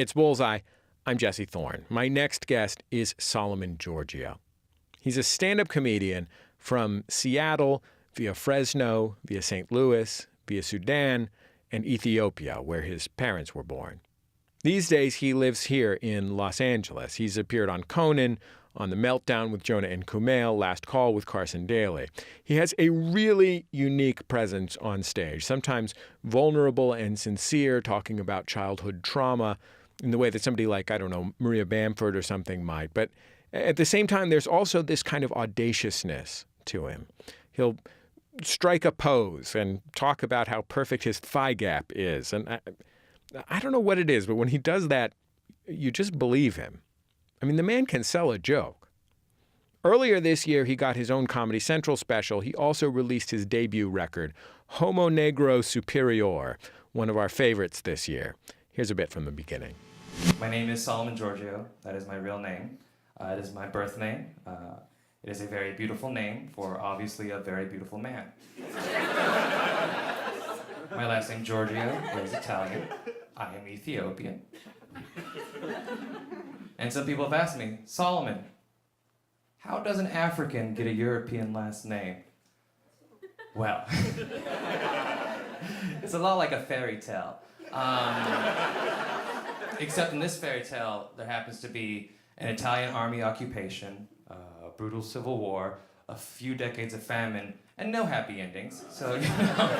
It's Bullseye. I'm Jesse Thorn. My next guest is Solomon Georgio. He's a stand-up comedian from Seattle, via Fresno, via St. Louis, via Sudan, and Ethiopia, where his parents were born. These days, he lives here in Los Angeles. He's appeared on CONAN, on the Meltdown with Jonah Kumail, Last Call with Carson Daly. He has a really unique presence on stage, sometimes vulnerable and sincere, talking about childhood trauma in the way that somebody like, I don't know, Maria Bamford or something might. But at the same time, there's also this kind of audaciousness to him. He'll strike a pose and talk about how perfect his thigh gap is. And I don't know what it is, but when he does that, you just believe him. I mean, the man can sell a joke. Earlier this year, he got his own Comedy Central special. He also released his debut record, Homonegro Superior, one of our favorites this year. Here's a bit from the beginning. My name is Solomon Georgio. That is my real name. It is my birth name. It is a very beautiful name for obviously a very beautiful man. My last name, Georgio, is Italian. I am Ethiopian. And some people have asked me, Solomon, how does an African get a European last name? Well, it's a lot like a fairy tale. Except in this fairy tale, there happens to be an Italian army occupation, a brutal civil war, a few decades of famine, and no happy endings. So, you know,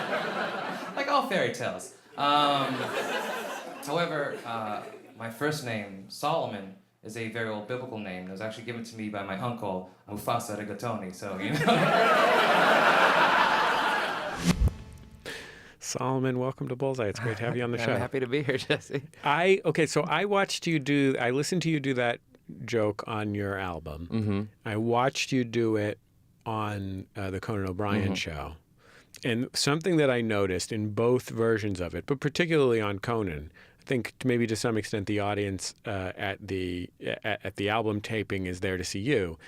like all fairy tales. However, my first name, Solomon, is a very old biblical name. It was actually given to me by my uncle, Mufasa Rigatoni, so, you know. Solomon, welcome to Bullseye. It's great to have you on the show. I'm happy to be here, Jesse. So I listened to you do that joke on your album. Mm-hmm. I watched you do it on the Conan O'Brien show. And something that I noticed in both versions of it, but particularly on Conan, I think maybe to some extent the audience at the album taping is there to see you.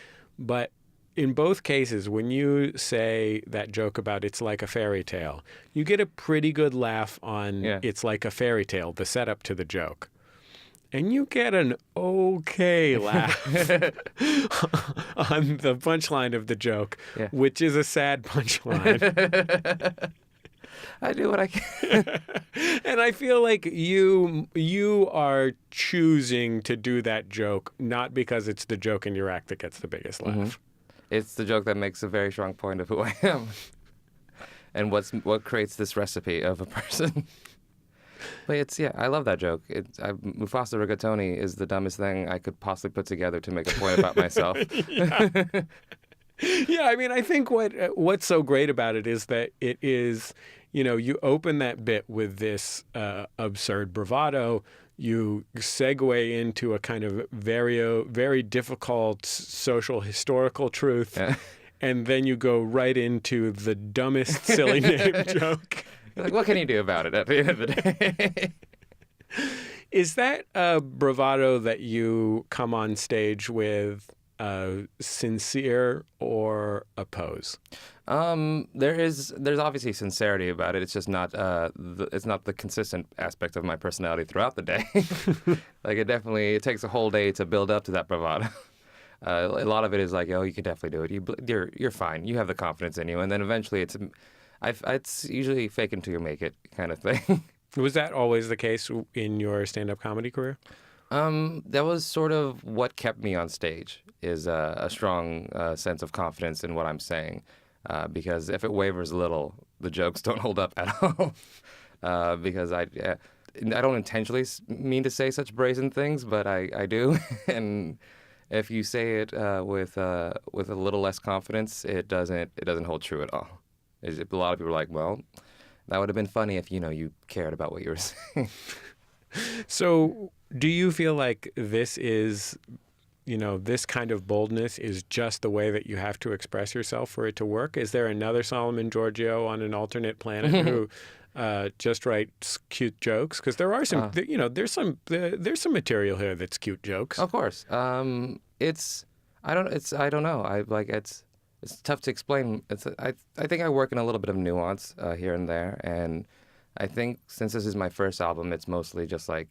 But in both cases, when you say that joke about it's like a fairy tale, you get a pretty good laugh on It's like a fairy tale, the setup to the joke. And you get an okay laugh on the punchline of the joke, which is a sad punchline. I do what I can. And I feel like you are choosing to do that joke, not because it's the joke in your act that gets the biggest laugh. Mm-hmm. It's the joke that makes a very strong point of who I am and what creates this recipe of a person. But I love that joke. Mufasa Rigatoni is the dumbest thing I could possibly put together to make a point about myself. Yeah, I mean, I think what's so great about it is that it is, you open that bit with this absurd bravado. You segue into a kind of very, very difficult social historical truth, and then you go right into the dumbest silly name joke. Like, what can you do about it at the end of the day? Is that a bravado that you come on stage with sincere or a pose? There's obviously sincerity about it. It's just not it's not the consistent aspect of my personality throughout the day. Like it takes a whole day to build up to that bravado. A lot of it is like, oh, you can definitely do it. You're fine. You have the confidence in you, and then eventually it's usually fake until you make it kind of thing. Was that always the case in your stand-up comedy career? That was sort of what kept me on stage, is a strong sense of confidence in what I'm saying. Because if it wavers a little, the jokes don't hold up at all. Because I don't intentionally mean to say such brazen things, but I do. And if you say it with a little less confidence, it doesn't hold true at all. A lot of people are like, well, that would have been funny if you cared about what you were saying. So, do you feel like this is, this kind of boldness is just the way that you have to express yourself for it to work? Is there another Solomon Georgio on an alternate planet who just writes cute jokes? Because there are some, there's some material here that's cute jokes. Of course, I don't know. It's tough to explain. I think I work in a little bit of nuance here and there, and I think since this is my first album, it's mostly just like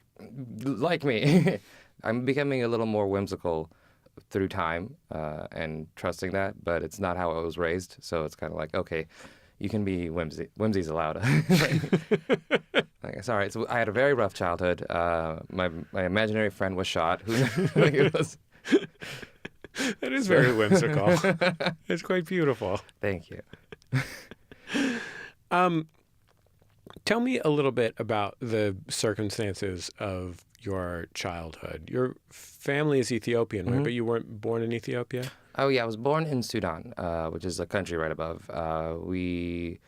me. I'm becoming a little more whimsical through time and trusting that, but it's not how I was raised. So it's kind of like, okay, you can be whimsy. Whimsy's allowed. Sorry, I had a very rough childhood. My imaginary friend was shot. It was... That is very whimsical. It's quite beautiful. Thank you. Tell me a little bit about the circumstances of your childhood. Your family is Ethiopian, right? But you weren't born in Ethiopia? Oh, yeah, I was born in Sudan, which is a country right above. We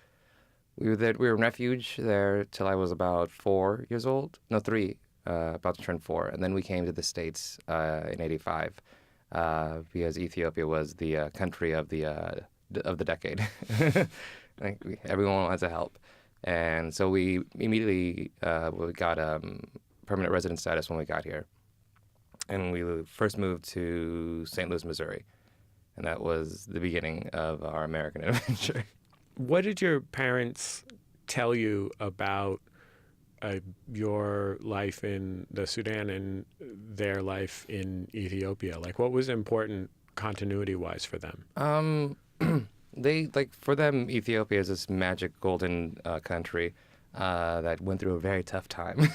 were there, we were in refuge there till I was about 4 years old. No, 3, about to turn 4. And then we came to the States in '85 because Ethiopia was the country of the decade. Everyone wanted to help. And so we immediately we got permanent resident status when we got here. And we first moved to St. Louis, Missouri. And that was the beginning of our American adventure. What did your parents tell you about your life in the Sudan and their life in Ethiopia? Like, what was important continuity-wise for them? For them, Ethiopia is this magic golden country that went through a very tough time.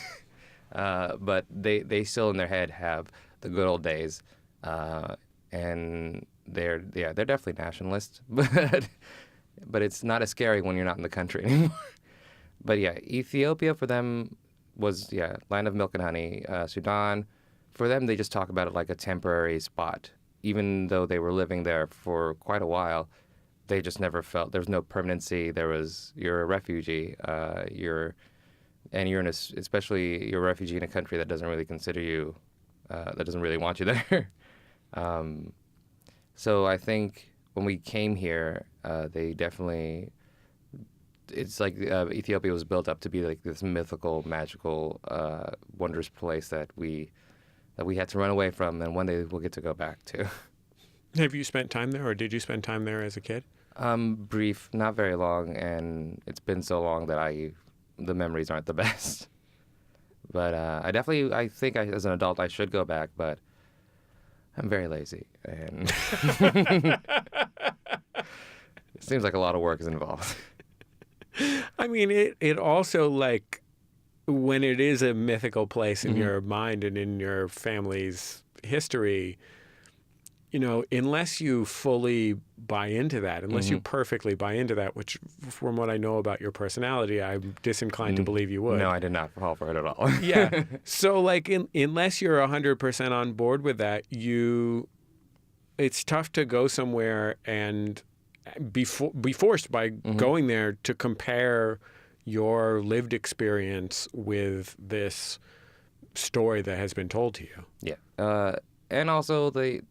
But they still in their head have the good old days. And they're definitely nationalists, but it's not as scary when you're not in the country anymore. But yeah, Ethiopia for them was land of milk and honey. Sudan, for them they just talk about it like a temporary spot. Even though they were living there for quite a while, they just never felt there was no permanency. You're a refugee. You're especially you're a refugee in a country that doesn't really consider you, that doesn't really want you there. So I think when we came here, they definitely, it's like Ethiopia was built up to be like this mythical, magical, wondrous place that we had to run away from, and one day we'll get to go back to. Have you spent time there, or did you spend time there as a kid? Brief, not very long, and it's been so long that the memories aren't the best. But I think as an adult I should go back, but I'm very lazy, and it seems like a lot of work is involved. I mean, it also, like, when it is a mythical place in your mind and in your family's history, you know, unless you fully buy into that, unless you perfectly buy into that, which from what I know about your personality, I'm disinclined to believe you would. No, I did not fall for it at all. Yeah. So, like, unless you're 100% on board with that, it's tough to go somewhere and be forced by going there to compare your lived experience with this story that has been told to you. Yeah. And also the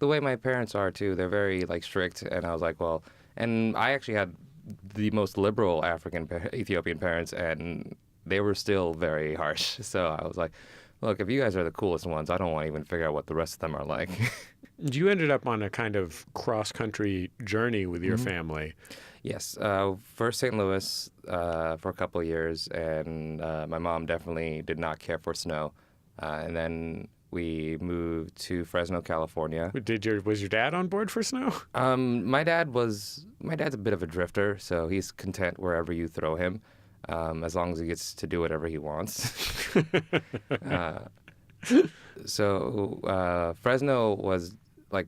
way my parents are too, they're very strict, and I was like, well, and I actually had the most liberal Ethiopian parents, and they were still very harsh. So I was like, look, if you guys are the coolest ones, I don't want to even figure out what the rest of them are like. You ended up on a kind of cross-country journey with your family. Yes. First St. Louis for a couple of years, and my mom definitely did not care for snow. And then we moved to Fresno, California. Was your dad on board for snow? My dad's a bit of a drifter, so he's content wherever you throw him, as long as he gets to do whatever he wants. So Fresno was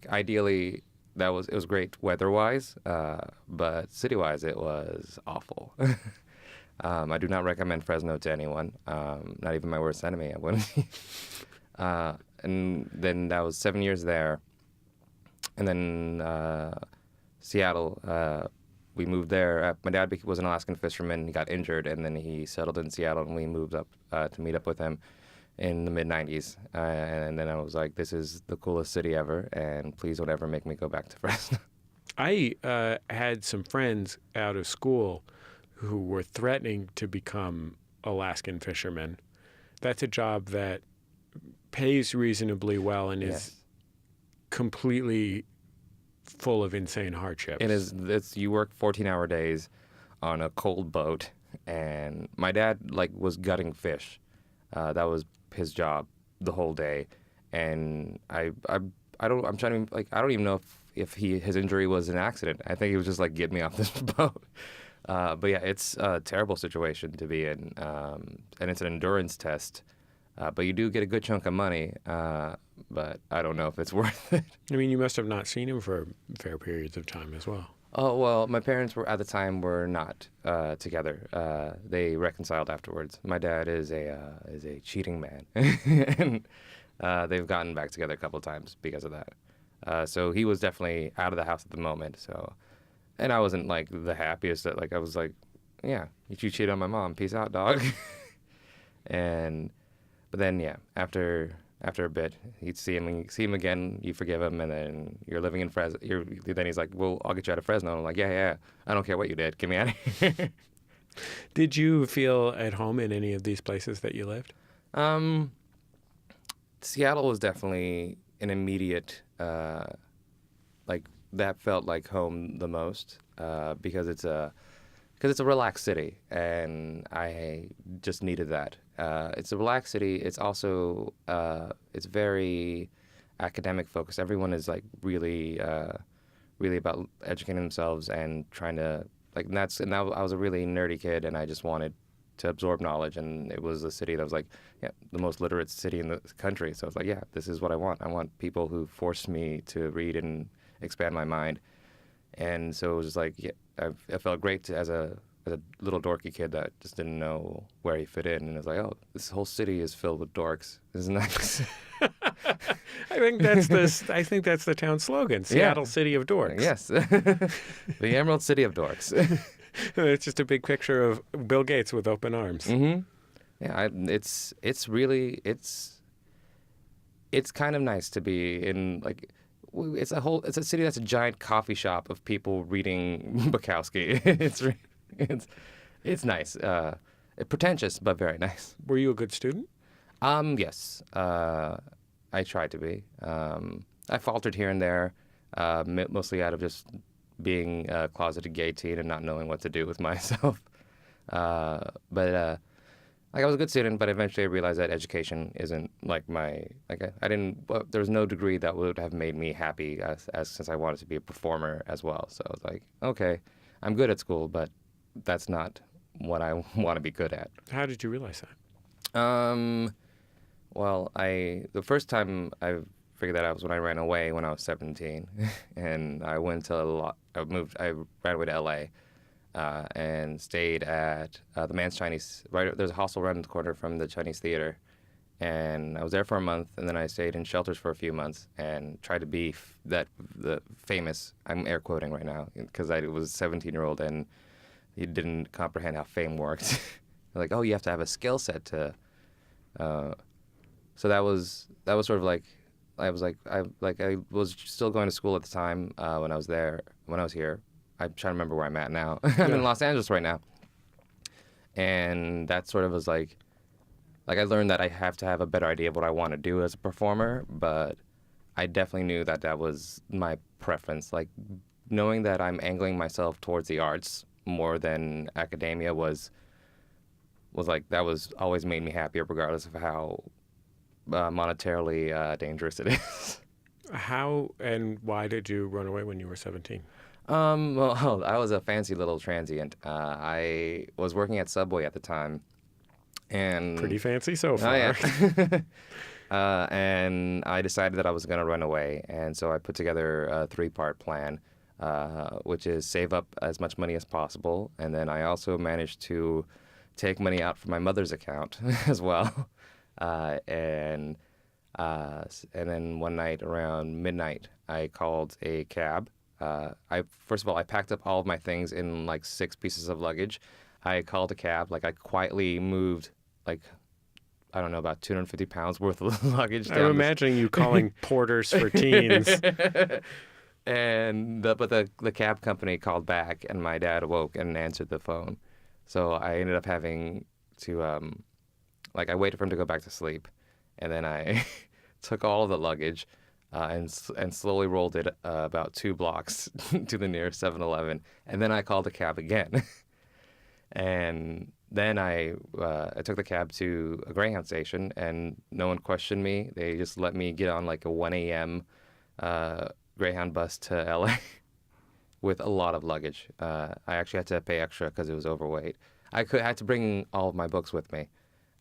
ideally it was great weather-wise, but city-wise it was awful. I do not recommend Fresno to anyone, not even my worst enemy. I wouldn't. And then that was 7 years there. And then Seattle, we moved there. My dad was an Alaskan fisherman. He got injured, and then he settled in Seattle, and we moved up to meet up with him in the mid-'90s. And then I was like, this is the coolest city ever, and please don't ever make me go back to Fresno. I had some friends out of school who were threatening to become Alaskan fishermen. That's a job that pays reasonably well and is completely full of insane hardships. It is. You work 14-hour days on a cold boat, and my dad like was gutting fish. That was his job the whole day, and I don't I'm trying to like I don't even know if his injury was an accident. I think he was just like get me off this boat. But yeah, it's a terrible situation to be in, and it's an endurance test. But you do get a good chunk of money, but I don't know if it's worth it. I mean, you must have not seen him for fair periods of time as well. Oh, well, my parents were at the time were not together. They reconciled afterwards. My dad is a cheating man, and they've gotten back together a couple of times because of that. So he was definitely out of the house at the moment. So, and I wasn't like the happiest. That like I was like, yeah, you cheated on my mom. Peace out, dog. But then yeah, after a bit, you'd see him again, you forgive him, and then you're living in Fresno. Then he's like, well, I'll get you out of Fresno. And I'm like, yeah, I don't care what you did. Get me out of here. Did you feel at home in any of these places that you lived? Seattle was definitely an immediate, like that felt like home the most, because it's a relaxed city, and I just needed that. It's a relaxed city. It's also it's very academic focused. Everyone is like really about educating themselves and trying to like. I was a really nerdy kid, and I just wanted to absorb knowledge. And it was a city that was like, yeah, the most literate city in the country. So I was like, yeah, this is what I want. I want people who force me to read and expand my mind. And so it was just like, yeah, I felt great as a little dorky kid that just didn't know where he fit in, and it was like, oh, this whole city is filled with dorks. Isn't that? I think that's the town slogan: Seattle, City of Dorks. Yes, the Emerald City of Dorks. It's just a big picture of Bill Gates with open arms. Mm-hmm. Yeah, it's really kind of nice to be in like. It's a city that's a giant coffee shop of people reading Bukowski. It's nice. Pretentious, but very nice. Were you a good student? Yes. I tried to be. I faltered here and there, mostly out of just being a closeted gay teen and not knowing what to do with myself. But like I was a good student, but eventually I realized that education isn't like there was no degree that would have made me happy since I wanted to be a performer as well. So I was like, okay, I'm good at school, but that's not what I want to be good at. How did you realize that? Well, the first time I figured that out was when I ran away when I was 17, and I ran away to LA. And stayed at the Man's Chinese. There's a hostel right in the corner from the Chinese theater, and I was there for a month, and then I stayed in shelters for a few months and tried to be the famous. I'm air quoting right now because I was a 17-year-old and he didn't comprehend how fame worked. Like, oh, you have to have a skill set to. So that was sort of like I was still going to school at the time when I was here. I'm trying to remember where I'm at now. I'm in Los Angeles right now. And that sort of was like I learned that I have to have a better idea of what I want to do as a performer, but I definitely knew that was my preference. Like, knowing that I'm angling myself towards the arts more than academia was like, that was always made me happier regardless of how monetarily dangerous it is. How and why did you run away when you were 17? Well, I was a fancy little transient. I was working at Subway at the time, and pretty fancy so far. Oh, yeah. And I decided that I was going to run away, and so I put together a 3-part plan, which is save up as much money as possible, and then I also managed to take money out from my mother's account as well, and then one night around midnight, I called a cab. First of all, I packed up all of my things in like 6 pieces of luggage. I called a cab. Like, I quietly moved, like, I don't know, about 250 pounds worth of luggage. I'm imagining you calling porters for teens. But the cab company called back, and my dad awoke and answered the phone. So I ended up having to, I waited for him to go back to sleep, and then I took all of the luggage. And slowly rolled it about 2 blocks to the nearest 7-Eleven. And then I called a cab again. And then I took the cab to a Greyhound station, and no one questioned me. They just let me get on like a 1 a.m. Greyhound bus to LA with a lot of luggage. I actually had to pay extra because it was overweight. I had to bring all of my books with me.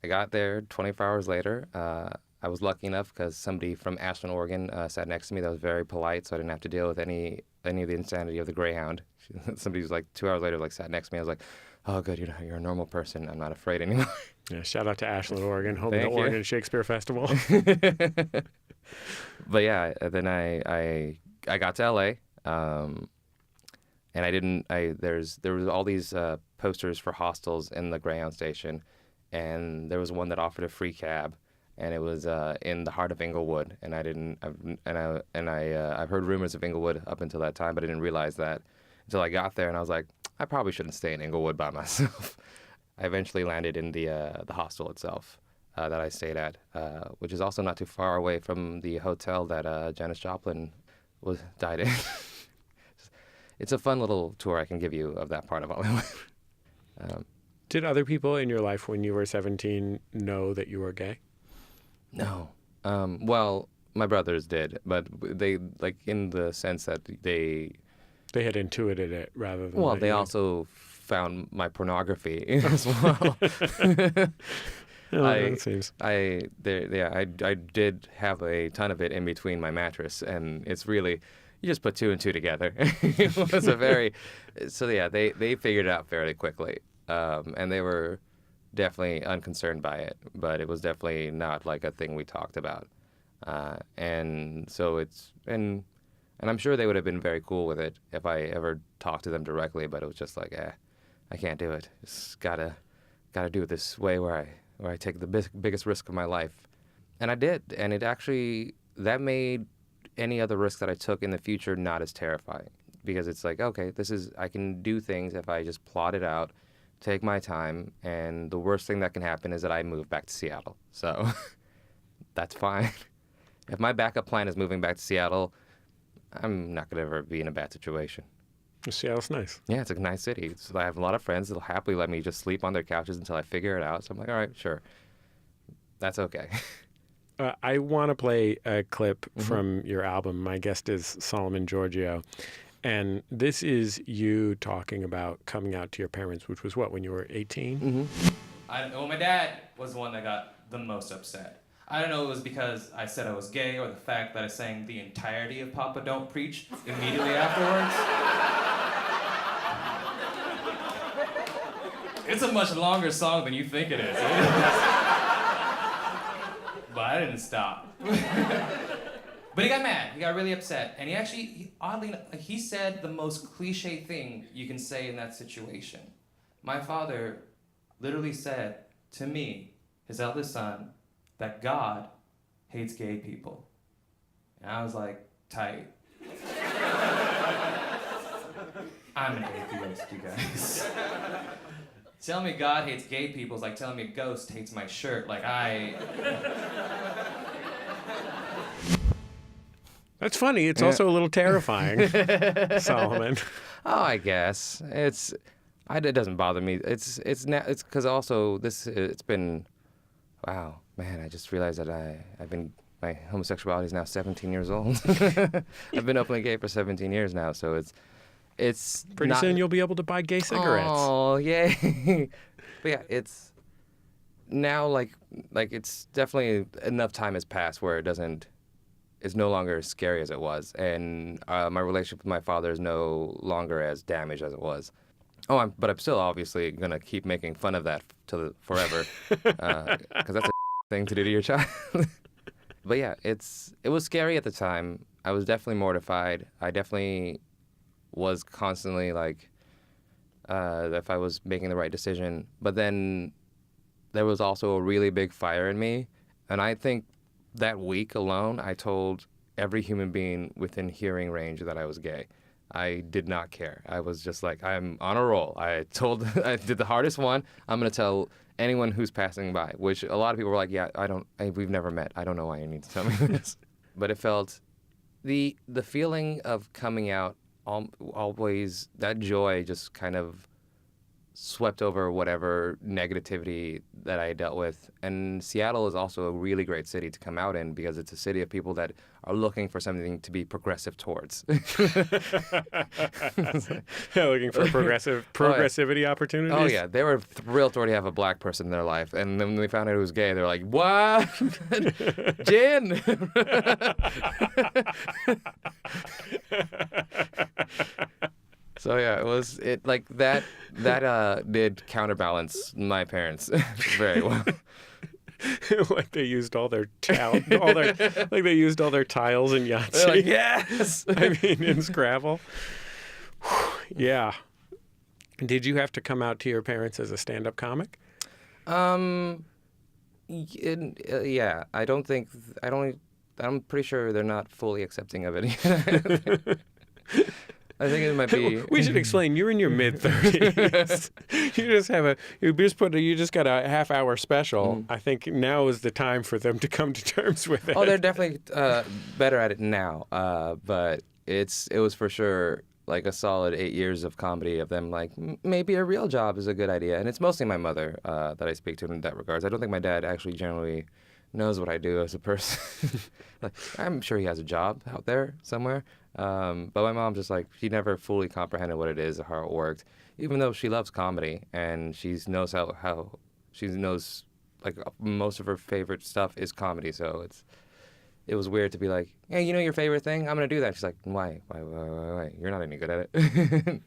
I got there 24 hours later. I was lucky enough because somebody from Ashland, Oregon sat next to me that was very polite, so I didn't have to deal with any of the insanity of the Greyhound. Somebody was like 2 hours later, like sat next to me. I was like, oh, good, you're a normal person. I'm not afraid anymore. Yeah, shout out to Ashland, Oregon, home of the Thank you. Oregon Shakespeare Festival. But yeah, then I got to LA, and there was all these posters for hostels in the Greyhound station, and there was one that offered a free cab, and it was in the heart of Inglewood, and I've heard rumors of Inglewood up until that time, but I didn't realize that until I got there, and I was like, I probably shouldn't stay in Inglewood by myself. I eventually landed in the hostel itself that I stayed at, which is also not too far away from the hotel that Janis Joplin died in. It's a fun little tour I can give you of that part of Hollywood. Did other people in your life when you were 17 know that you were gay? No. Well, my brothers did, but they, like, in the sense that they had intuited it rather than... Well, they also found my pornography as well. That seems... I did have a ton of it in between my mattress, and it's really, you just put two and two together. It was a very... So, yeah, they figured it out fairly quickly, and they were definitely unconcerned by it, but it was definitely not like a thing we talked about. And so it's... And I'm sure they would have been very cool with it if I ever talked to them directly, but it was just like, I can't do it. Just gotta do it this way where I take the biggest risk of my life. And I did, and it actually, that made any other risk that I took in the future not as terrifying, because it's like, okay, I can do things if I just plot it out, take my time, and the worst thing that can happen is that I move back to Seattle. So that's fine. If my backup plan is moving back to Seattle, I'm not going to ever be in a bad situation. Seattle's nice. Yeah, it's a nice city. I have a lot of friends that'll happily let me just sleep on their couches until I figure it out. So I'm like, all right, sure. That's okay. I want to play a clip from your album. My guest is Solomon Georgio. And this is you talking about coming out to your parents, which was what, when you were 18? My dad was the one that got the most upset. I don't know if it was because I said I was gay or the fact that I sang the entirety of Papa Don't Preach immediately afterwards. It's a much longer song than you think it is. But I didn't stop. But he got mad. He got really upset. And oddly enough, he said the most cliche thing you can say in that situation. My father literally said to me, his eldest son, that God hates gay people. And I was like, tight. I'm an atheist, you guys. Telling me God hates gay people is like telling me a ghost hates my shirt. That's funny. It's also a little terrifying, Solomon. Oh, I guess. It doesn't bother me. It's because also it's been, wow, man, I just realized that my homosexuality is now 17 years old. I've been openly gay for 17 years now, so it's pretty soon you'll be able to buy gay cigarettes. Oh, yay. But yeah, it's now like it's definitely enough time has passed where it's no longer as scary as it was, and my relationship with my father is no longer as damaged as it was. But I'm still obviously gonna keep making fun of that forever, because that's a thing to do to your child. But yeah, it was scary at the time. I was definitely mortified. I definitely was constantly like, if I was making the right decision. But then there was also a really big fire in me, and I think that week alone, I told every human being within hearing range that I was gay. I did not care. I was just like, I'm on a roll. I did the hardest one. I'm going to tell anyone who's passing by, which a lot of people were like, yeah, we've never met. I don't know why you need to tell me this. But it felt, the feeling of coming out, always, that joy just kind of swept over whatever negativity that I dealt with. And Seattle is also a really great city to come out in because it's a city of people that are looking for something to be progressive towards. Looking for progressivity opportunities. Oh yeah, they were thrilled to already have a black person in their life, and then when they found out it was gay, they're like, "What, Jen?" So yeah, it like that did counterbalance my parents very well. Like they used all their like they used all their tiles in Yahtzee. They're like, yes. I mean, in Scrabble. Yeah. Did you have to come out to your parents as a stand-up comic? Yeah. I'm pretty sure they're not fully accepting of it. I think it might be. We should explain. You're in your mid-30s. You just got a half-hour special. I think now is the time for them to come to terms with it. Oh, they're definitely better at it now. But it was for sure like a solid 8 years of comedy of them like maybe a real job is a good idea. And it's mostly my mother that I speak to in that regards. I don't think my dad actually generally knows what I do as a person. Like, I'm sure he has a job out there somewhere. But my mom just like, she never fully comprehended what it is or how it worked, even though she loves comedy and she knows how she knows like most of her favorite stuff is comedy. So it was weird to be like, hey, you know your favorite thing? I'm going to do that. She's like, why? You're not any good at it.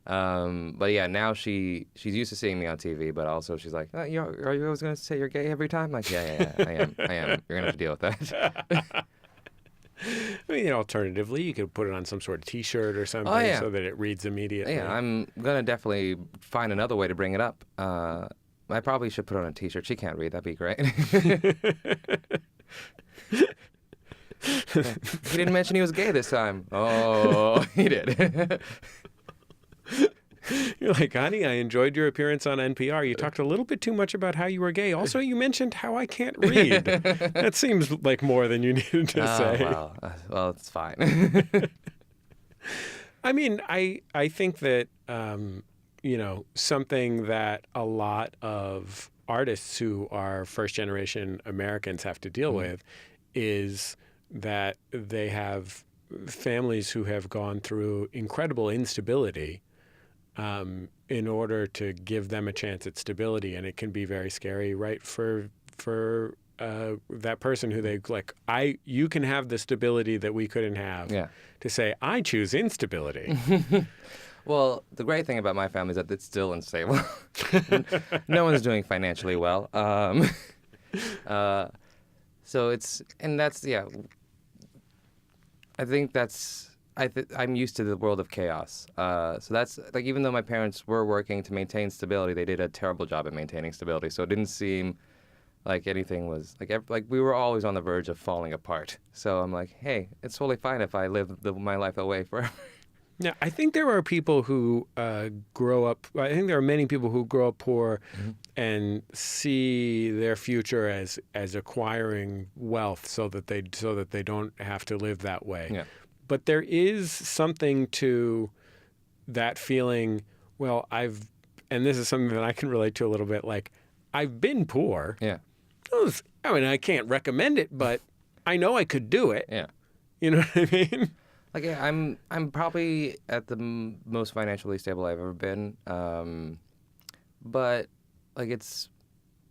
But yeah, now she's used to seeing me on TV, but also she's like, are you always going to say you're gay every time? I'm like, yeah, I am. You're going to have to deal with that. I mean, alternatively, you could put it on some sort of T-shirt or something so that it reads immediately. Yeah, I'm going to definitely find another way to bring it up. I probably should put it on a T-shirt. She can't read. That'd be great. He didn't mention he was gay this time. Oh, he did. You're like, honey, I enjoyed your appearance on NPR. You talked a little bit too much about how you were gay. Also, you mentioned how I can't read. That seems like more than you needed to say. Well, it's fine. I mean, I think that, something that a lot of artists who are first-generation Americans have to deal with is that they have families who have gone through incredible instability in order to give them a chance at stability, and it can be very scary, right? For that person who they like, you can have the stability that we couldn't have. Yeah. To say, I choose instability. Well, the great thing about my family is that it's still unstable. No one's doing financially well. So that's I think that's. I'm used to the world of chaos. So that's like, even though my parents were working to maintain stability, they did a terrible job at maintaining stability. So it didn't seem like anything was like we were always on the verge of falling apart. So I'm like, hey, it's totally fine if I live my life away forever. Now, I think there are people who grow up. I think there are many people who grow up poor and see their future as acquiring wealth so that they don't have to live that way. Yeah. But there is something to that feeling, well, and this is something that I can relate to a little bit, like, I've been poor. Yeah. I mean, I can't recommend it, but I know I could do it. Yeah. You know what I mean? Like, yeah, I'm probably at the most financially stable I've ever been. But, like, it's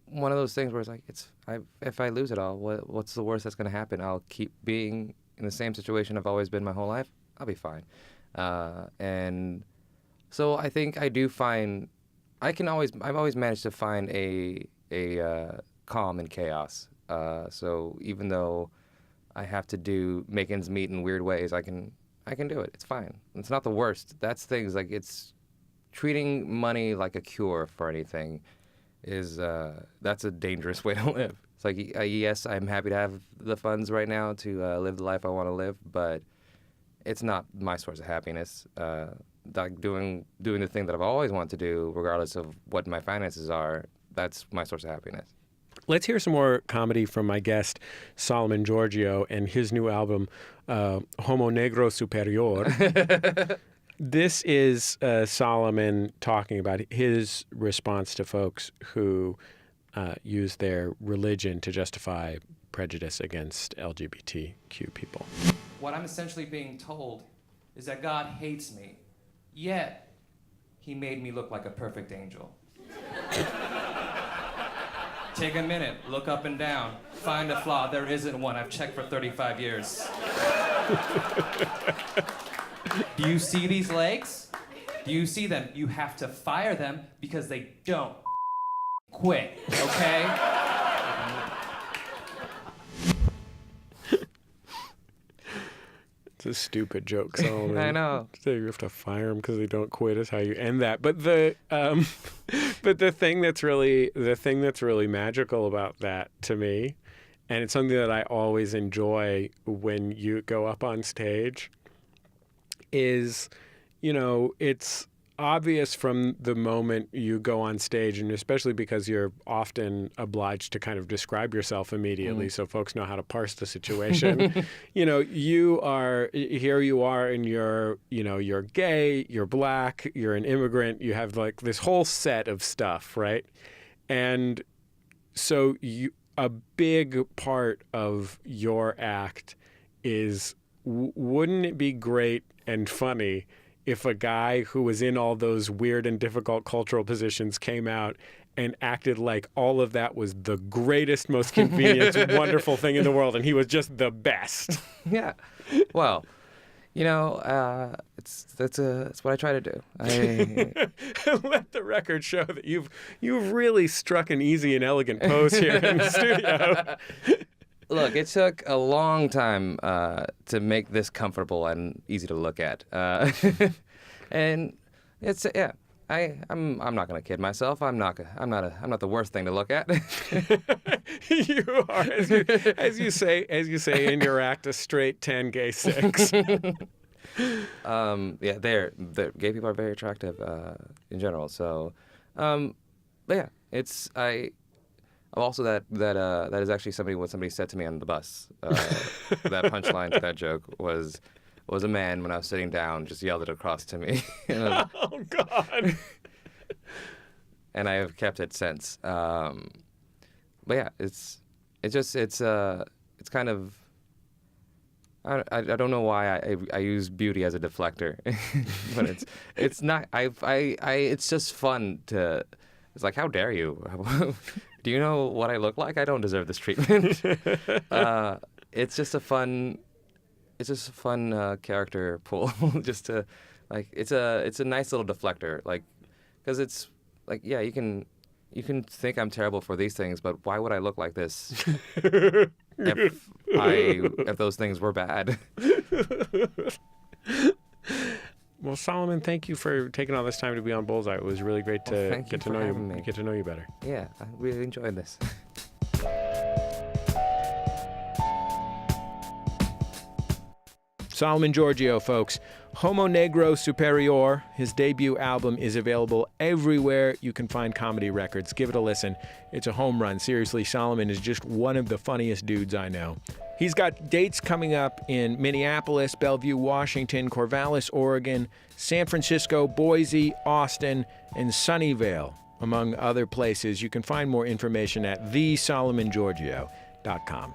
one of those things where it's like, if I lose it all, what's the worst that's going to happen? I'll keep being in the same situation I've always been my whole life. I'll be fine. And so I think I do find, I've always managed to find a calm in chaos. So even though I have to make ends meet in weird ways, I can do it. It's fine. It's not the worst. That's things like, it's treating money like a cure for anything that's a dangerous way to live. It's like, yes, I'm happy to have the funds right now to live the life I want to live, but it's not my source of happiness. Like doing the thing that I've always wanted to do, regardless of what my finances are, that's my source of happiness. Let's hear some more comedy from my guest, Solomon Georgio, and his new album, Homonegro Superior. This is Solomon talking about his response to folks who use their religion to justify prejudice against LGBTQ people. What I'm essentially being told is that God hates me, yet he made me look like a perfect angel. Take a minute, look up and down, find a flaw. There isn't one. I've checked for 35 years. Do you see these legs? Do you see them? You have to fire them because they don't quit, okay? It's a stupid joke, Solomon. I know. So you have to fire them because they don't quit is how you end that. But the but the thing that's really magical about that to me, and it's something that I always enjoy when you go up on stage, is, it's obvious from the moment you go on stage, and especially because you're often obliged to kind of describe yourself immediately so folks know how to parse the situation. You are and you're gay, you're black, you're an immigrant, you have like this whole set of stuff, right? And so a big part of your act is, wouldn't it be great and funny if a guy who was in all those weird and difficult cultural positions came out and acted like all of that was the greatest, most convenient, wonderful thing in the world, and he was just the best? Yeah. Well, it's what I try to do. Let the record show that you've really struck an easy and elegant pose here in the studio. Look, it took a long time to make this comfortable and easy to look at, and it's I'm not gonna kid myself. I'm not the worst thing to look at. You are, as you say in your act, a straight 10, gay 6. They're gay people are very attractive in general. So, but yeah, also that is actually what somebody said to me on the bus. That punchline to that joke was a man, when I was sitting down, just yelled it across to me. Oh God! And I have kept it since. But yeah, it's kind of. I don't know why I use beauty as a deflector, but it's not. It's just fun to. It's like, how dare you? Do you know what I look like? I don't deserve this treatment. It's just a fun character pull, just to, like, it's a nice little deflector, like, because it's like, yeah, you can think I'm terrible for these things, but why would I look like this if those things were bad? Well, Solomon, thank you for taking all this time to be on Bullseye. It was really great to get to know you better. Yeah, I really enjoyed this. Solomon Georgio, folks. Homonegro Superior, his debut album, is available everywhere you can find comedy records. Give it a listen. It's a home run. Seriously, Solomon is just one of the funniest dudes I know. He's got dates coming up in Minneapolis, Bellevue, Washington, Corvallis, Oregon, San Francisco, Boise, Austin, and Sunnyvale, among other places. You can find more information at thesolomongeorgio.com.